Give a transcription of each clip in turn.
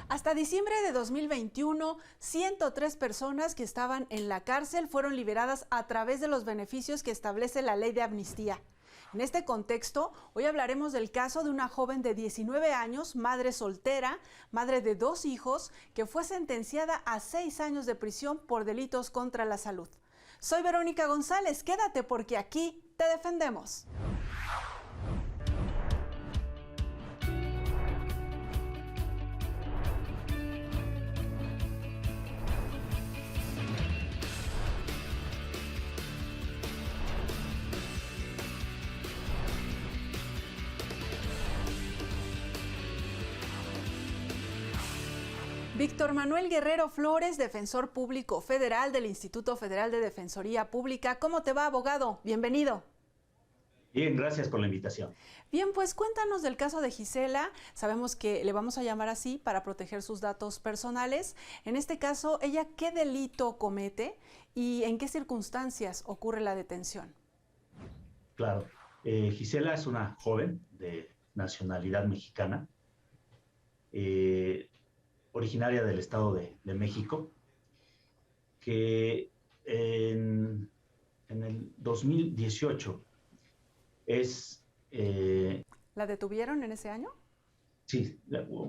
Hasta diciembre de 2021, 103 personas que estaban en la cárcel fueron liberadas a través de los beneficios que establece la ley de amnistía. En este contexto, hoy hablaremos del caso de una joven de 19 años, madre soltera, madre de 2 hijos, que fue sentenciada a 6 años de prisión por delitos contra la salud. Soy Verónica González, quédate porque aquí te defendemos. Víctor Manuel Guerrero Flores, defensor público federal del Instituto Federal de Defensoría Pública. ¿Cómo te va, abogado? Bienvenido. Bien, gracias por la invitación. Bien, pues cuéntanos del caso de Gisela. Sabemos que le vamos a llamar así para proteger sus datos personales. En este caso, ¿ella qué delito comete y en qué circunstancias ocurre la detención? Claro, Gisela es una joven de nacionalidad mexicana, originaria del Estado de México, que en el 2018 es... ¿La detuvieron en ese año? Sí,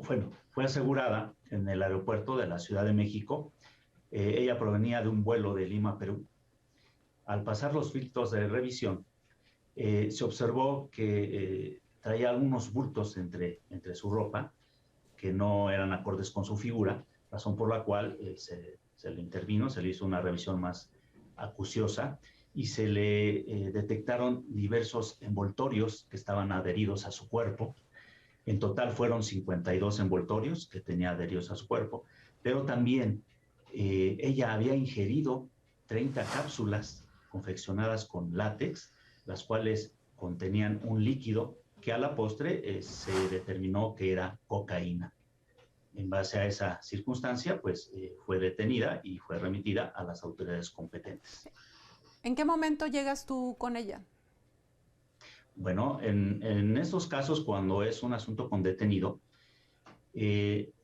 bueno, fue asegurada en el aeropuerto de la Ciudad de México. Ella provenía de un vuelo de Lima a Perú. Al pasar los filtros de revisión, se observó que traía algunos bultos entre su ropa que no eran acordes con su figura, razón por la cual se le intervino, se le hizo una revisión más acuciosa y se le detectaron diversos envoltorios que estaban adheridos a su cuerpo. En total fueron 52 envoltorios que tenía adheridos a su cuerpo, pero también ella había ingerido 30 cápsulas confeccionadas con látex, las cuales contenían un líquido que a la postre se determinó que era cocaína. En base a esa circunstancia, pues fue detenida y fue remitida a las autoridades competentes. ¿En qué momento llegas tú con ella? Bueno, en estos casos, cuando es un asunto con detenido,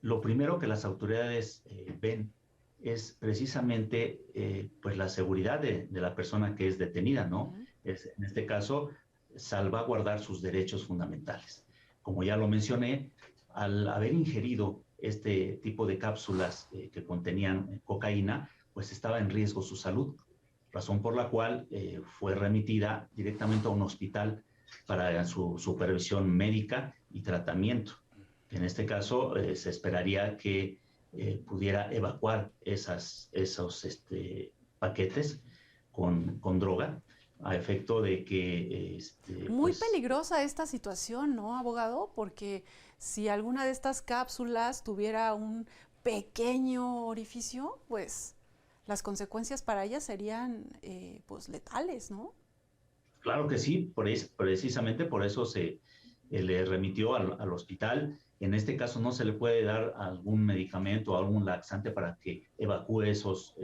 lo primero que las autoridades ven es precisamente pues la seguridad de la persona que es detenida, ¿no? En este caso, salvaguardar sus derechos fundamentales. Como ya lo mencioné, al haber ingerido este tipo de cápsulas que contenían cocaína, pues estaba en riesgo su salud, razón por la cual fue remitida directamente a un hospital para su supervisión médica y tratamiento. En este caso, se esperaría que pudiera evacuar esos paquetes con droga, a efecto de que... Muy peligrosa esta situación, ¿no, abogado? Porque si alguna de estas cápsulas tuviera un pequeño orificio, pues las consecuencias para ella serían pues letales, ¿no? Claro que sí, precisamente por eso se le remitió al hospital. En este caso no se le puede dar algún medicamento o algún laxante para que evacúe esos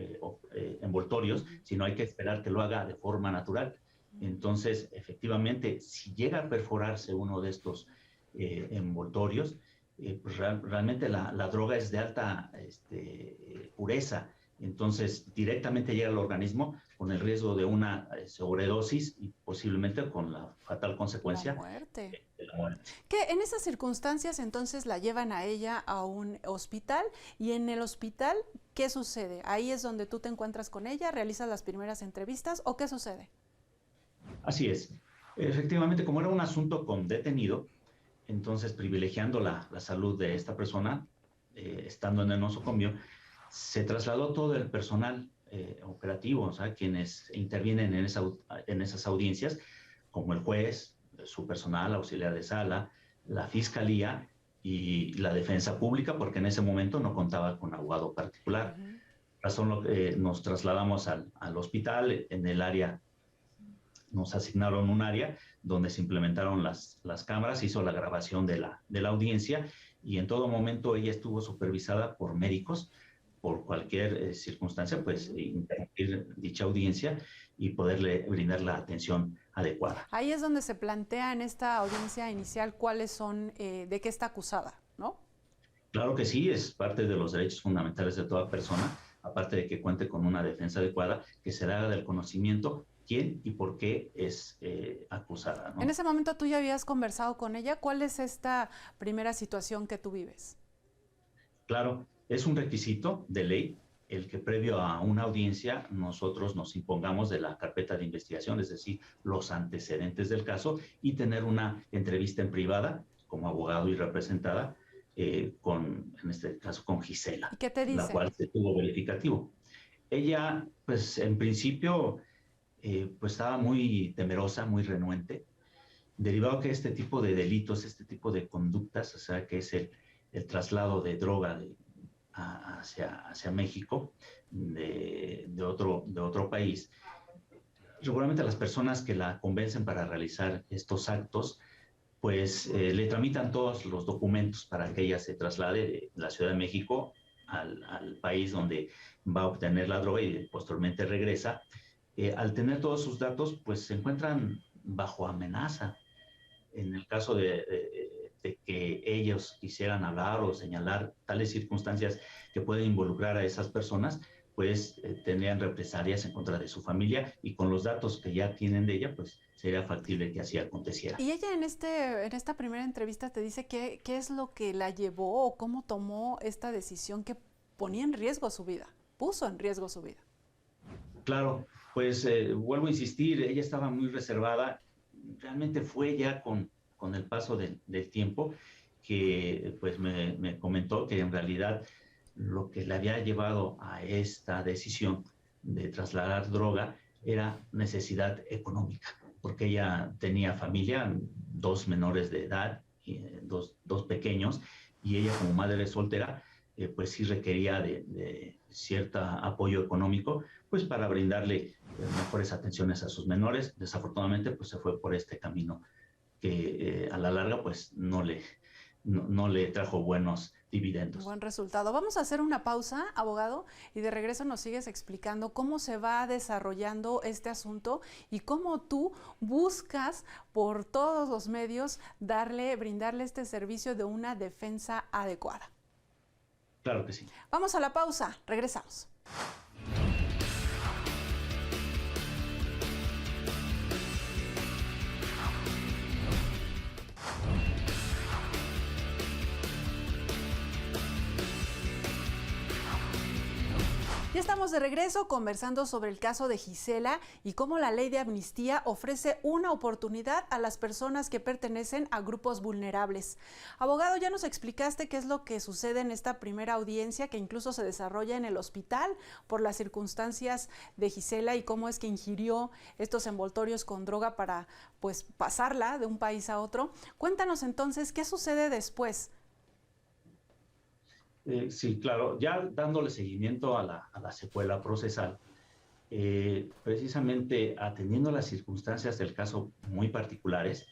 envoltorios, sino hay que esperar que lo haga de forma natural. Entonces, efectivamente, si llega a perforarse uno de estos envoltorios, pues realmente la droga es de alta pureza. Entonces, directamente llega al organismo con el riesgo de una sobredosis y posiblemente con la fatal consecuencia de la muerte. Que en esas circunstancias entonces la llevan a ella a un hospital y en el hospital, ¿qué sucede? Ahí es donde tú te encuentras con ella, realizas las primeras entrevistas ¿o qué sucede? Así es. Efectivamente, como era un asunto con detenido, entonces privilegiando la salud de esta persona, estando en el nosocomio, se trasladó todo el personal operativo, o sea, quienes intervienen en esas audiencias, como el juez, su personal, auxiliar de sala, la fiscalía y la defensa pública, porque en ese momento no contaba con abogado particular. Razón nos trasladamos al hospital. En el área nos asignaron un área donde se implementaron las cámaras, hizo la grabación de la audiencia y en todo momento ella estuvo supervisada por médicos. Por cualquier circunstancia, pues interrumpir dicha audiencia y poderle brindar la atención adecuada. Ahí es donde se plantea en esta audiencia inicial cuáles son, de qué está acusada, ¿no? Claro que sí, es parte de los derechos fundamentales de toda persona, aparte de que cuente con una defensa adecuada, que se le haga del conocimiento quién y por qué es acusada, En ¿no? ese momento tú ya habías conversado con ella. ¿Cuál es esta primera situación que tú vives? Claro, es un requisito de ley el que previo a una audiencia nosotros nos impongamos de la carpeta de investigación, es decir, los antecedentes del caso y tener una entrevista en privada como abogado y representada en este caso, con ¿Y Gisela, qué te la dice? cual se tuvo verificativo. Ella, pues en principio, pues estaba muy temerosa, muy renuente, derivado que este tipo de delitos, este tipo de conductas, o sea, que es el traslado de droga hacia México de otro país, regularmente las personas que la convencen para realizar estos actos, pues le tramitan todos los documentos para que ella se traslade de la Ciudad de México al país donde va a obtener la droga y posteriormente regresa. Al tener todos sus datos, pues se encuentran bajo amenaza. En el caso de que ellos quisieran hablar o señalar tales circunstancias que pueden involucrar a esas personas, pues tendrían represalias en contra de su familia y con los datos que ya tienen de ella, pues sería factible que así aconteciera. Y ella en esta primera entrevista te dice qué es lo que la llevó o cómo tomó esta decisión que ponía en riesgo su vida, puso en riesgo su vida. Claro, pues vuelvo a insistir, ella estaba muy reservada, realmente fue ya con el paso del tiempo que pues me comentó que en realidad lo que le había llevado a esta decisión de trasladar droga era necesidad económica, porque ella tenía familia, dos menores de edad, dos pequeños, y ella como madre soltera, pues sí requería de cierto apoyo económico, pues para brindarle mejores atenciones a sus menores. Desafortunadamente, pues se fue por este camino que a la larga, pues no le trajo buenos Un dividendos. buen resultado. Vamos a hacer una pausa, abogado, y de regreso nos sigues explicando cómo se va desarrollando este asunto y cómo tú buscas por todos los medios brindarle este servicio de una defensa adecuada. Claro que sí. Vamos a la pausa, regresamos. Ya estamos de regreso conversando sobre el caso de Gisela y cómo la ley de amnistía ofrece una oportunidad a las personas que pertenecen a grupos vulnerables. Abogado, ya nos explicaste qué es lo que sucede en esta primera audiencia que incluso se desarrolla en el hospital por las circunstancias de Gisela y cómo es que ingirió estos envoltorios con droga para pues pasarla de un país a otro. Cuéntanos entonces qué sucede después. Sí, claro, ya dándole seguimiento a la secuela procesal, precisamente atendiendo las circunstancias del caso muy particulares,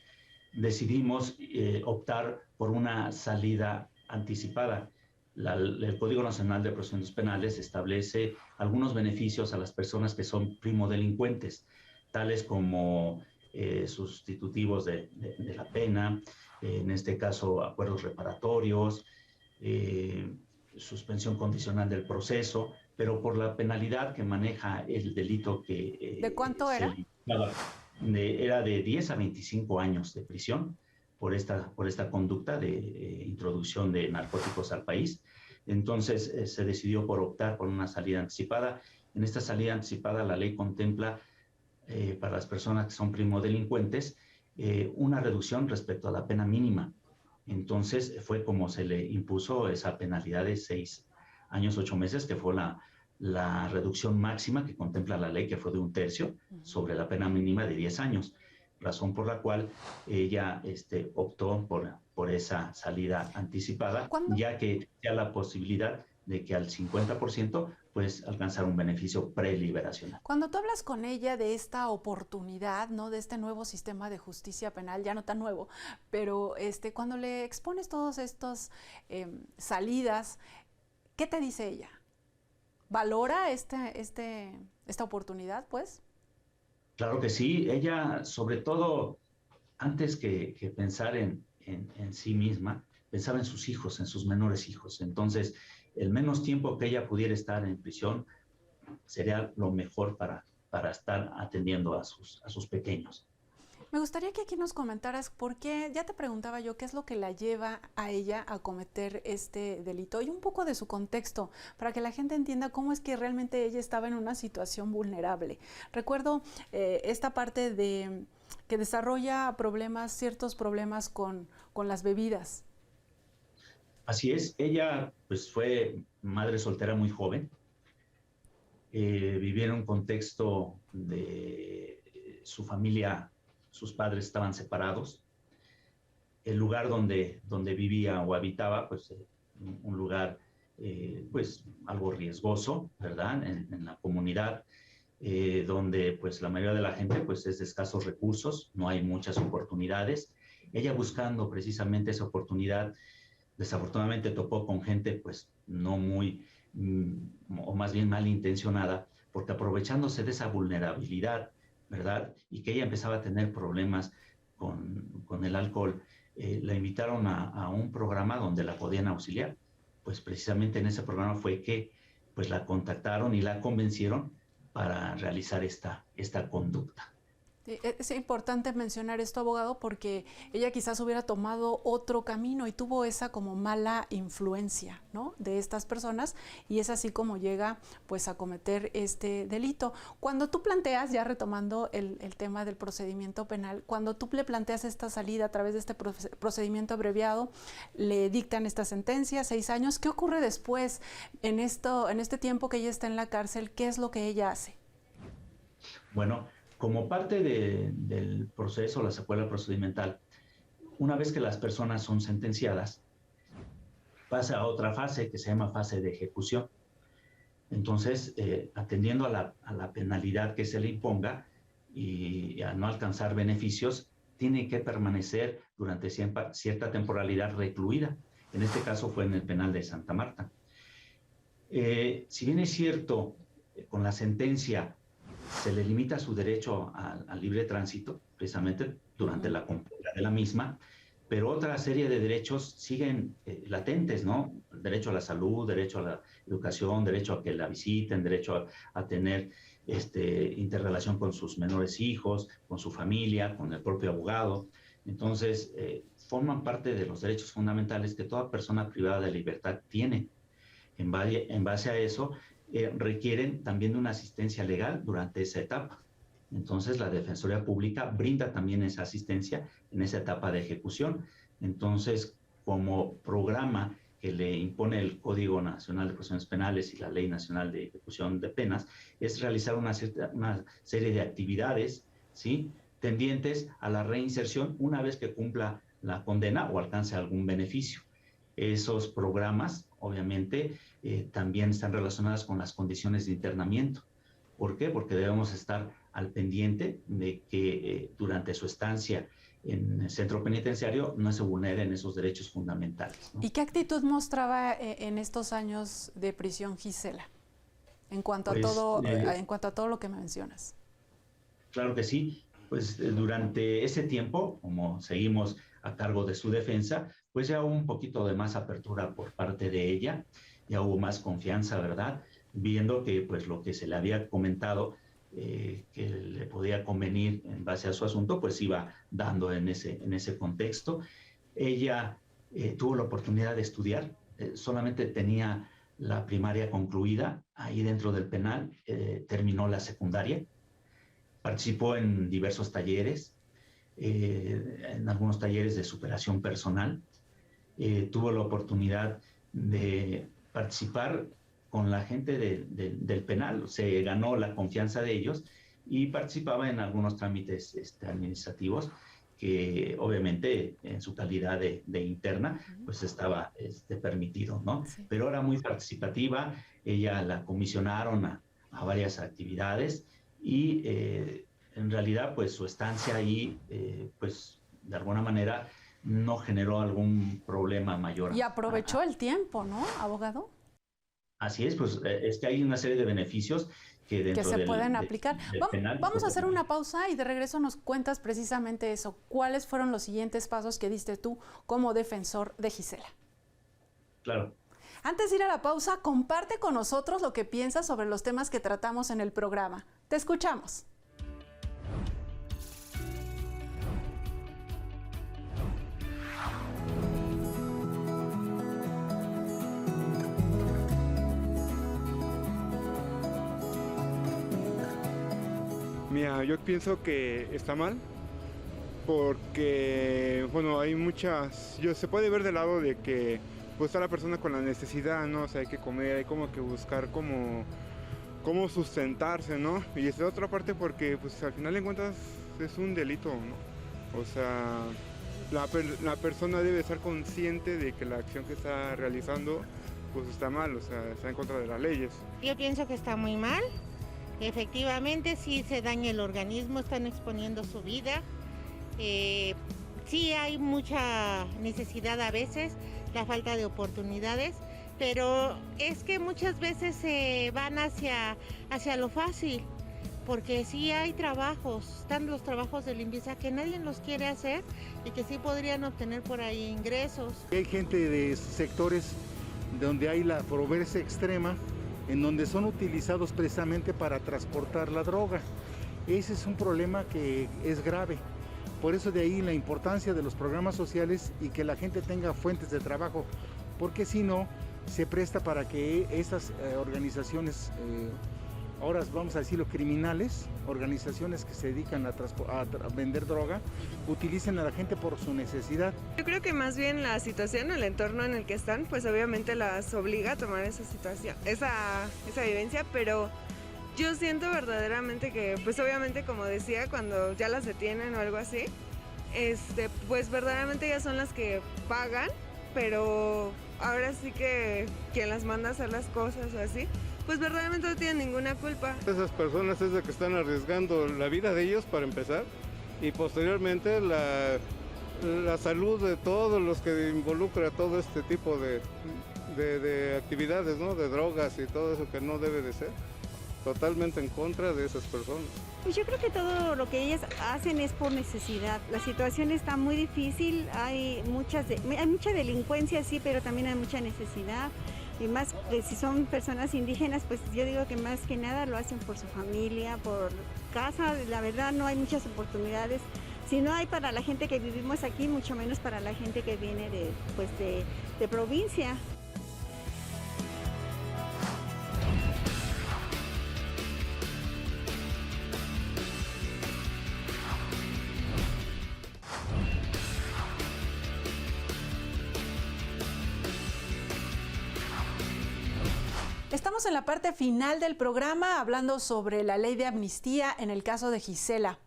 decidimos optar por una salida anticipada. El Código Nacional de Procedimientos Penales establece algunos beneficios a las personas que son primodelincuentes, tales como sustitutivos de la pena, en este caso acuerdos reparatorios, eh, suspensión condicional del proceso, pero por la penalidad que maneja el delito que ¿De cuánto se era? limitaba, era de 10 a 25 años de prisión por esta conducta de introducción de narcóticos al país. Entonces se decidió por optar por una salida anticipada. En esta salida anticipada la ley contempla para las personas que son primodelincuentes una reducción respecto a la pena mínima. Entonces fue como se le impuso esa penalidad de 6 años, 8 meses, que fue la reducción máxima que contempla la ley, que fue de 1/3 sobre la pena mínima de 10 años, razón por la cual ella optó por esa salida anticipada, ¿Cuándo? ya que ya la posibilidad de que al 50% pues alcanzar un beneficio preliberacional. Cuando tú hablas con ella de esta oportunidad, ¿no? De este nuevo sistema de justicia penal, ya no tan nuevo, pero cuando le expones todas estas salidas, ¿qué te dice ella? ¿Valora esta oportunidad, pues? Claro que sí, ella sobre todo, antes que pensar en sí misma, pensaba en sus hijos, en sus menores hijos. Entonces, el menos tiempo que ella pudiera estar en prisión sería lo mejor para estar atendiendo a sus pequeños. Me gustaría que aquí nos comentaras por qué, ya te preguntaba yo, qué es lo que la lleva a ella a cometer este delito y un poco de su contexto, para que la gente entienda cómo es que realmente ella estaba en una situación vulnerable. Recuerdo esta parte de que desarrolla problemas, ciertos problemas con las bebidas. Así es, ella pues fue madre soltera muy joven, vivía en un contexto de su familia, sus padres estaban separados, el lugar donde vivía o habitaba, pues un lugar pues algo riesgoso, ¿verdad? En la comunidad, donde pues la mayoría de la gente pues es de escasos recursos, no hay muchas oportunidades. Ella buscando precisamente esa oportunidad, desafortunadamente topó con gente pues no muy, o más bien malintencionada, porque aprovechándose de esa vulnerabilidad, ¿verdad? Y que ella empezaba a tener problemas con el alcohol, la invitaron a un programa donde la podían auxiliar. Pues precisamente en ese programa fue que pues la contactaron y la convencieron para realizar esta conducta. Es importante mencionar esto, abogado, porque ella quizás hubiera tomado otro camino y tuvo esa como mala influencia, ¿no?, de estas personas, y es así como llega pues a cometer este delito. Cuando tú planteas, ya retomando el tema del procedimiento penal, cuando tú le planteas esta salida a través de este procedimiento abreviado, le dictan esta sentencia, 6 años. ¿Qué ocurre después en este tiempo que ella está en la cárcel? ¿Qué es lo que ella hace? Bueno, como parte del proceso, la secuela procedimental, una vez que las personas son sentenciadas, pasa a otra fase que se llama fase de ejecución. Entonces, atendiendo a la penalidad que se le imponga y a no alcanzar beneficios, tiene que permanecer durante cierta temporalidad recluida. En este caso fue en el penal de Santa Marta. Si bien es cierto, con la sentencia se le limita su derecho al libre tránsito, precisamente durante la completa de la misma, pero otra serie de derechos siguen latentes, ¿no? Derecho a la salud, derecho a la educación, derecho a que la visiten, derecho a tener interrelación con sus menores hijos, con su familia, con el propio abogado. Entonces, forman parte de los derechos fundamentales que toda persona privada de libertad tiene. En base a eso, requieren también de una asistencia legal durante esa etapa. Entonces, la Defensoría Pública brinda también esa asistencia en esa etapa de ejecución. Entonces, como programa que le impone el Código Nacional de Procedimientos Penales y la Ley Nacional de Ejecución de Penas, es realizar una serie de actividades, ¿sí?, tendientes a la reinserción una vez que cumpla la condena o alcance algún beneficio. Esos programas, obviamente, también están relacionados con las condiciones de internamiento. ¿Por qué? Porque debemos estar al pendiente de que durante su estancia en el centro penitenciario no se vulneren esos derechos fundamentales, ¿no? ¿Y qué actitud mostraba en estos años de prisión Gisela, en cuanto a todo lo que me mencionas? Claro que sí. Pues durante ese tiempo, como seguimos a cargo de su defensa, pues ya hubo un poquito de más apertura por parte de ella, ya hubo más confianza, ¿verdad? Viendo que pues lo que se le había comentado que le podía convenir en base a su asunto, pues iba dando en ese contexto. Ella tuvo la oportunidad de estudiar, solamente tenía la primaria concluida ahí dentro del penal, terminó la secundaria, participó en diversos talleres, en algunos talleres de superación personal, tuvo la oportunidad de participar con la gente del penal, se ganó la confianza de ellos y participaba en algunos trámites administrativos que obviamente en su calidad de interna pues estaba permitido, ¿no? Sí. Pero era muy participativa, ella la comisionaron a varias actividades y en realidad pues su estancia ahí pues de alguna manera no generó algún problema mayor. Y aprovechó el tiempo, ¿no, abogado? Así es, pues es que hay una serie de beneficios que que dentro se pueden aplicar. del penal. Vamos a hacer una pausa y de regreso nos cuentas precisamente eso. ¿Cuáles fueron los siguientes pasos que diste tú como defensor de Gisela? Claro. Antes de ir a la pausa, comparte con nosotros lo que piensas sobre los temas que tratamos en el programa. Te escuchamos. Mira, yo pienso que está mal porque, bueno, hay muchas, se puede ver del lado de que pues está la persona con la necesidad, ¿no? O sea, hay que comer, hay como que buscar cómo sustentarse, ¿no? Y de otra parte porque pues al final de cuentas es un delito, ¿no? O sea, la persona debe estar consciente de que la acción que está realizando pues está mal, o sea, está en contra de las leyes. Yo pienso que está muy mal. Efectivamente, sí se daña el organismo, están exponiendo su vida. Sí hay mucha necesidad a veces, la falta de oportunidades, pero es que muchas veces se van hacia lo fácil, porque sí hay trabajos, están los trabajos de limpieza que nadie los quiere hacer y que sí podrían obtener por ahí ingresos. Hay gente de sectores donde hay la pobreza extrema, en donde son utilizados precisamente para transportar la droga. Ese es un problema que es grave. Por eso de ahí la importancia de los programas sociales y que la gente tenga fuentes de trabajo, porque si no, se presta para que esas organizaciones, ahora vamos a decirlo criminales, organizaciones que se dedican a vender droga, utilicen a la gente por su necesidad. Yo creo que más bien la situación, el entorno en el que están, pues obviamente las obliga a tomar esa situación, esa vivencia, pero yo siento verdaderamente que, pues obviamente como decía, cuando ya las detienen o algo así, pues verdaderamente ellas son las que pagan, pero ahora sí que quien las manda a hacer las cosas o así, pues verdaderamente no tienen ninguna culpa. Esas personas es de que están arriesgando la vida de ellos para empezar y posteriormente la salud de todos los que involucra todo este tipo de actividades, ¿no? De drogas y todo eso que no debe de ser. Totalmente en contra de esas personas. Pues yo creo que todo lo que ellas hacen es por necesidad. La situación está muy difícil, hay mucha delincuencia, sí, pero también hay mucha necesidad. Y más si son personas indígenas, pues yo digo que más que nada lo hacen por su familia, por casa. La verdad no hay muchas oportunidades. Si no hay para la gente que vivimos aquí, mucho menos para la gente que viene de provincia. Estamos en la parte final del programa hablando sobre la ley de amnistía en el caso de Gisela.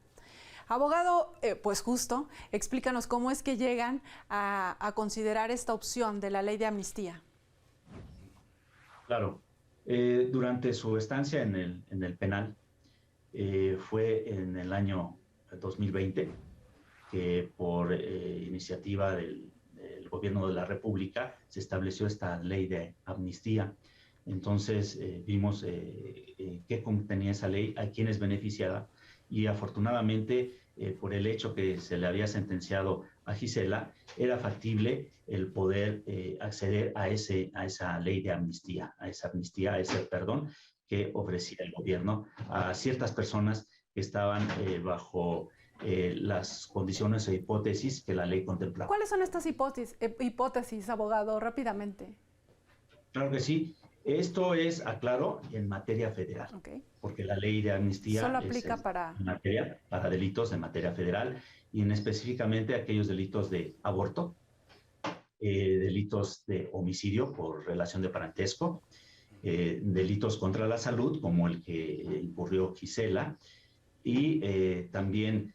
Abogado, pues justo, explícanos cómo es que llegan a considerar esta opción de la ley de amnistía. Claro. Durante su estancia en el penal, fue en el año 2020 que por iniciativa del Gobierno de la República se estableció esta ley de amnistía. Entonces vimos qué contenía esa ley, a quiénes beneficiaba, y afortunadamente por el hecho que se le había sentenciado a Gisela, era factible el poder acceder a esa ley de amnistía, a ese perdón que ofrecía el gobierno a ciertas personas que estaban bajo las condiciones e hipótesis que la ley contemplaba. ¿Cuáles son estas hipótesis, abogado, rápidamente? Claro que sí. Esto es, aclaro, en materia federal, Okay. Porque la ley de amnistía solo aplica para delitos en materia federal y en específicamente aquellos delitos de aborto, delitos de homicidio por relación de parentesco, delitos contra la salud, como el que incurrió Gisela, y también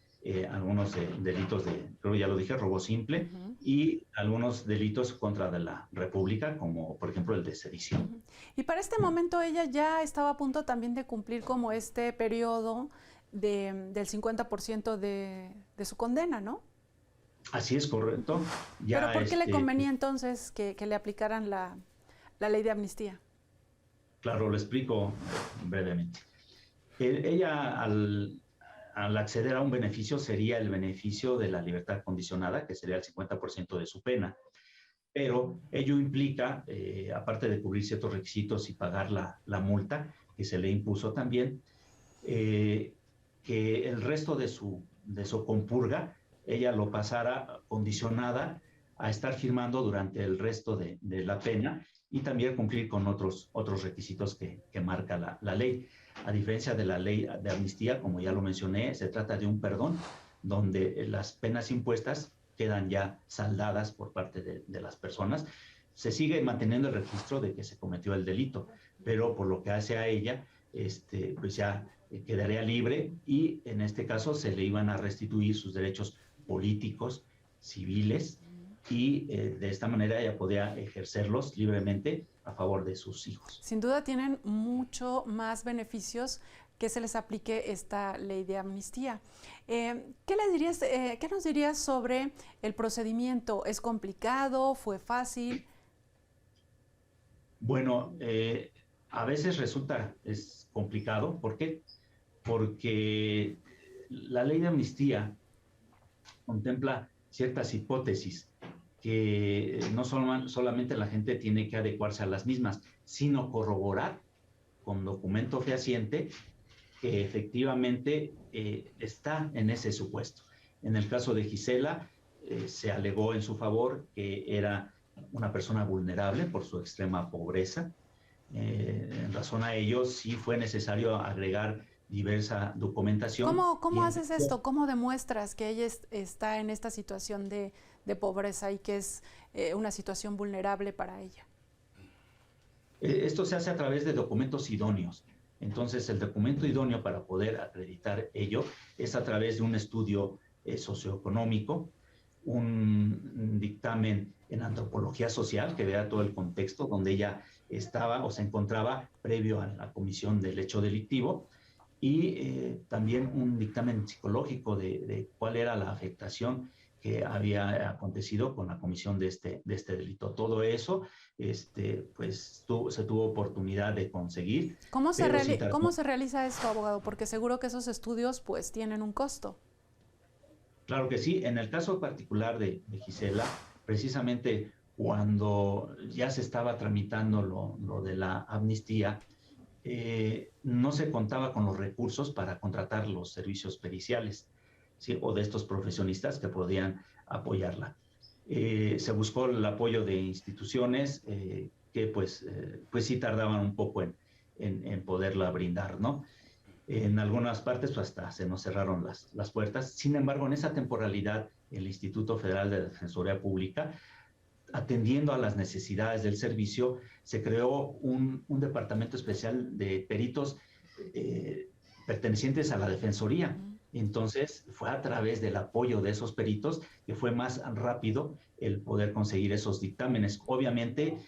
algunos delitos de, creo que ya lo dije, robo simple, y algunos delitos contra de la República, como por ejemplo el de sedición. Y para este momento ella ya estaba a punto también de cumplir como este periodo del 50% de su condena, ¿no? Así es, correcto. Ya ¿Pero por qué le convenía entonces que le aplicaran la ley de amnistía? Claro, lo explico brevemente. Ella, al acceder a un beneficio, sería el beneficio de la libertad condicionada, que sería el 50% de su pena. Pero ello implica, aparte de cubrir ciertos requisitos y pagar la multa que se le impuso también, que el resto de su compurga, ella lo pasara condicionada a estar firmando durante el resto de la pena y también cumplir con otros requisitos que marca la ley. A diferencia de la ley de amnistía, como ya lo mencioné, se trata de un perdón donde las penas impuestas quedan ya saldadas por parte de las personas. Se sigue manteniendo el registro de que se cometió el delito, pero por lo que hace a ella, pues ya quedaría libre y en este caso se le iban a restituir sus derechos políticos, civiles, y de esta manera ella podía ejercerlos libremente a favor de sus hijos. Sin duda tienen mucho más beneficios que se les aplique esta ley de amnistía. ¿Qué nos dirías sobre el procedimiento? ¿Es complicado? ¿Fue fácil? Bueno, a veces es complicado. ¿Por qué? Porque la ley de amnistía contempla ciertas hipótesis que no solamente la gente tiene que adecuarse a las mismas, sino corroborar con documento fehaciente que efectivamente está en ese supuesto. En el caso de Gisela, se alegó en su favor que era una persona vulnerable por su extrema pobreza. En razón a ello, sí fue necesario agregar diversa documentación. ¿Cómo haces esto? ¿Cómo demuestras que ella está en esta situación de pobreza y que es una situación vulnerable para ella? Esto se hace a través de documentos idóneos. Entonces, el documento idóneo para poder acreditar ello es a través de un estudio socioeconómico, un dictamen en antropología social que vea todo el contexto donde ella estaba o se encontraba previo a la comisión del hecho delictivo, y también un dictamen psicológico de cuál era la afectación que había acontecido con la comisión de este delito. Todo eso pues se tuvo oportunidad de conseguir. ¿Cómo se realiza esto, abogado? Porque seguro que esos estudios pues tienen un costo. Claro que sí. En el caso particular de Gisela, precisamente cuando ya se estaba tramitando lo de la amnistía, no se contaba con los recursos para contratar los servicios periciales, ¿sí? O de estos profesionistas que podían apoyarla. Se buscó el apoyo de instituciones que pues sí tardaban un poco en poderla brindar, ¿no? En algunas partes pues, hasta se nos cerraron las puertas. Sin embargo, en esa temporalidad, el Instituto Federal de Defensoría Pública, atendiendo a las necesidades del servicio, se creó un departamento especial de peritos pertenecientes a la Defensoría. Entonces, fue a través del apoyo de esos peritos que fue más rápido el poder conseguir esos dictámenes. Obviamente,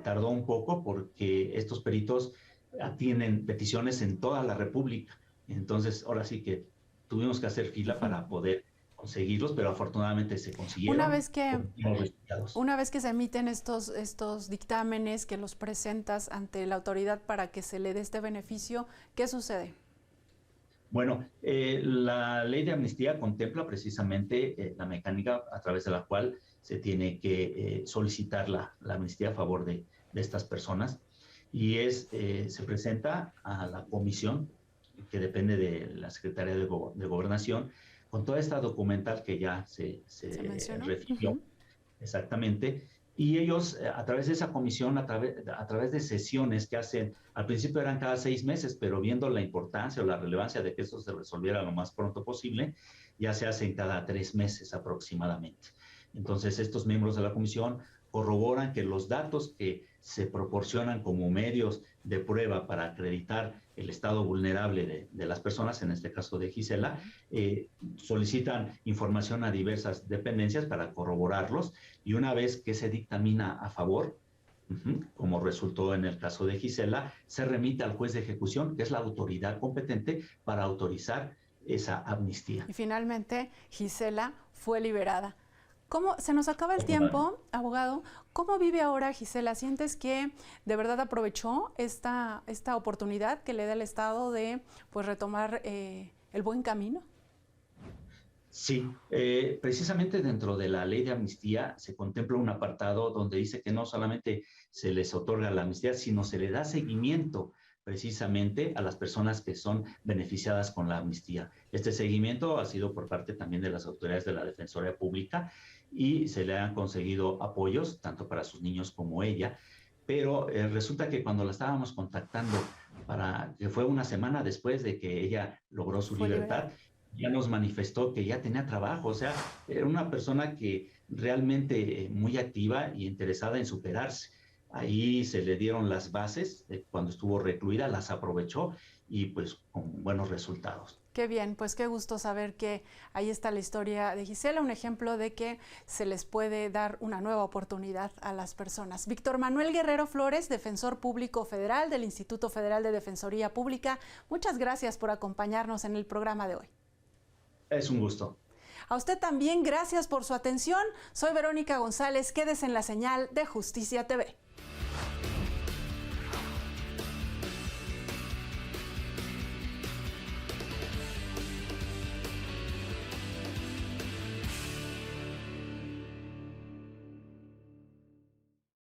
tardó un poco porque estos peritos atienden peticiones en toda la República. Entonces, ahora sí que tuvimos que hacer fila para poder conseguirlos, pero afortunadamente se consiguieron. Una vez que se emiten estos dictámenes, que los presentas ante la autoridad para que se le dé este beneficio, ¿qué sucede? Bueno, la ley de amnistía contempla precisamente la mecánica a través de la cual se tiene que solicitar la amnistía a favor de estas personas, y se presenta a la comisión que depende de la Secretaría de Gobernación, con toda esta documental que ya se refirió. Exactamente. Y ellos, a través de esa comisión, a través de sesiones que hacen, al principio eran cada 6 meses, pero viendo la importancia o la relevancia de que esto se resolviera lo más pronto posible, ya se hacen cada 3 meses aproximadamente. Entonces, estos miembros de la comisión corroboran que los datos que se proporcionan como medios de prueba para acreditar el estado vulnerable de las personas, en este caso de Gisela, solicitan información a diversas dependencias para corroborarlos, y una vez que se dictamina a favor, como resultó en el caso de Gisela, se remite al juez de ejecución, que es la autoridad competente para autorizar esa amnistía. Y finalmente, Gisela fue liberada. ¿Cómo se nos acaba el tiempo, abogado? ¿Cómo vive ahora Gisela? ¿Sientes que de verdad aprovechó esta oportunidad que le da el Estado de pues retomar el buen camino? Sí, precisamente dentro de la ley de amnistía se contempla un apartado donde dice que no solamente se les otorga la amnistía, sino se le da seguimiento precisamente a las personas que son beneficiadas con la amnistía. Este seguimiento ha sido por parte también de las autoridades de la Defensoría Pública y se le han conseguido apoyos tanto para sus niños como ella, pero resulta que cuando la estábamos contactando que fue una semana después de que ella logró su libertad, ya nos manifestó que ya tenía trabajo, o sea, era una persona que realmente muy activa y interesada en superarse. Ahí se le dieron las bases, cuando estuvo recluida, las aprovechó y pues con buenos resultados. Qué bien, pues qué gusto saber que ahí está la historia de Gisela, un ejemplo de que se les puede dar una nueva oportunidad a las personas. Víctor Manuel Guerrero Flores, defensor público federal del Instituto Federal de Defensoría Pública, muchas gracias por acompañarnos en el programa de hoy. Es un gusto. A usted también, gracias por su atención. Soy Verónica González, quédese en la señal de Justicia TV.